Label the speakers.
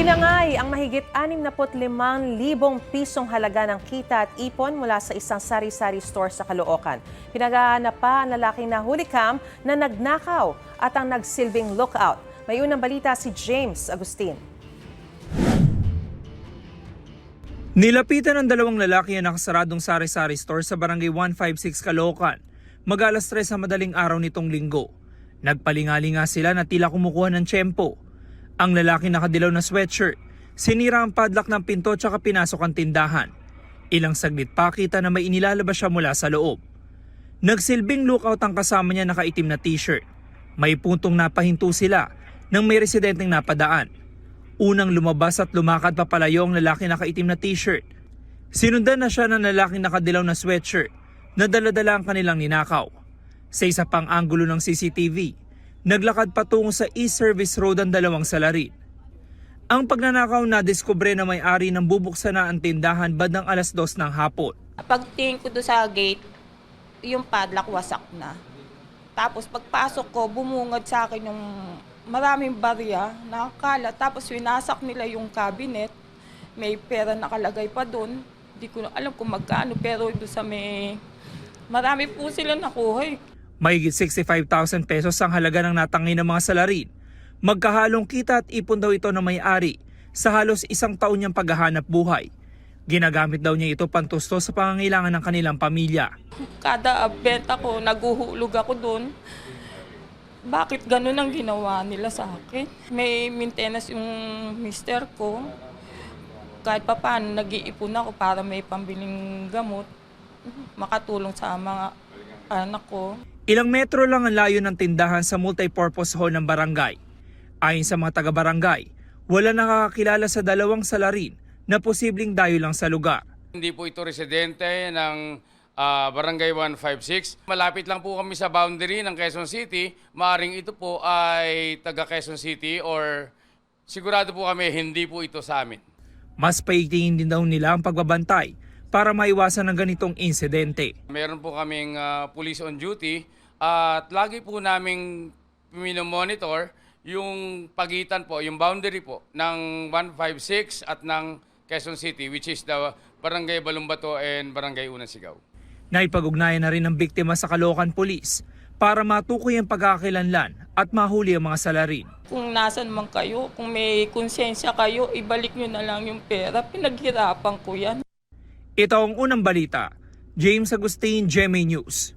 Speaker 1: Tinangay ang mahigit 65,000 pisong halaga ng kita at ipon mula sa isang sari-sari store sa Caloocan. Pinaghahanap pa ang lalaking nahuli cam na nagnakaw at ang nagsilbing lookout. May unang balita si James Agustin.
Speaker 2: Nilapitan ng dalawang lalaki ang nakasaradong sari-sari store sa barangay 156 Caloocan. Mag-alas 3 sa madaling araw nitong linggo. Nagpalingali nga sila na tila kumukuha ng tiyempo. Ang lalaki nakadilaw na sweatshirt, sinira ang padlock ng pinto at pinasok ang tindahan. Ilang saglit pa kita na may inilalabas siya mula sa loob. Nagsilbing lookout ang kasama niya nakaitim na t-shirt. May puntong napahinto sila nang may residenteng napadaan. Unang lumabas at lumakad papalayo ang lalaki nakaitim na t-shirt. Sinundan na siya ng lalaking nakadilaw na sweatshirt na dala-dala ang kanilang ninakaw. Sa isa pang anggulo ng CCTV, naglakad patungo sa East Service Road ang dalawang salarin. Ang pagnanakaw na diskubre na may-ari ng bubuksan na ang tindahan bandang alas 2 ng hapon.
Speaker 3: Pagtingin ko doon sa gate, yung padlock wasak na. Tapos pagpasok ko, bumungad sa akin yung maraming barya, nakakala. Tapos winasak nila yung cabinet, may pera nakalagay pa doon. Hindi ko alam kung magkano, pero doon sa marami po sila nakuha.
Speaker 2: Mahigit 65,000 pesos ang halaga ng natangi ng mga salarin. Magkahalong kita at ipon daw ito ng may-ari sa halos isang taon niyang paghahanap buhay. Ginagamit daw niya ito pantusto sa pangangailangan ng kanilang pamilya.
Speaker 3: Kada benta ko, naguhulog ako doon. Bakit ganun ang ginawa nila sa akin? May maintenance yung mister ko. Kahit pa paano, nag-iipon ako para may pambiling gamot. Makatulong sa mga anak ko.
Speaker 2: Ilang metro lang ang layo ng tindahan sa multipurpose hall ng barangay. Ayon sa mga taga-barangay, wala nakakakilala sa dalawang salarin na posibleng dayo lang sa lugar.
Speaker 4: Hindi po ito residente ng Barangay 156. Malapit lang po kami sa boundary ng Quezon City. Maaring ito po ay taga Quezon City or sigurado po kami hindi po ito sa amin.
Speaker 2: Mas paigtingin din daw nila ang pagbabantay para maiwasan ng ganitong insidente.
Speaker 4: Meron po kaming police on duty at lagi po naming minomonitor yung pagitan po, yung boundary po ng 156 at ng Quezon City, which is the Barangay Balumbato and Barangay Unang Sigaw.
Speaker 2: Naipag-ugnayan na rin ng biktima sa Caloocan Police para matukoy ang pagkakakilanlan at mahuli ang mga salarin.
Speaker 3: Kung nasan man kayo, kung may konsensya kayo, ibalik nyo na lang yung pera. Pinaghirapan ko yan.
Speaker 2: Ito ang unang balita. James Agustin, GMA News.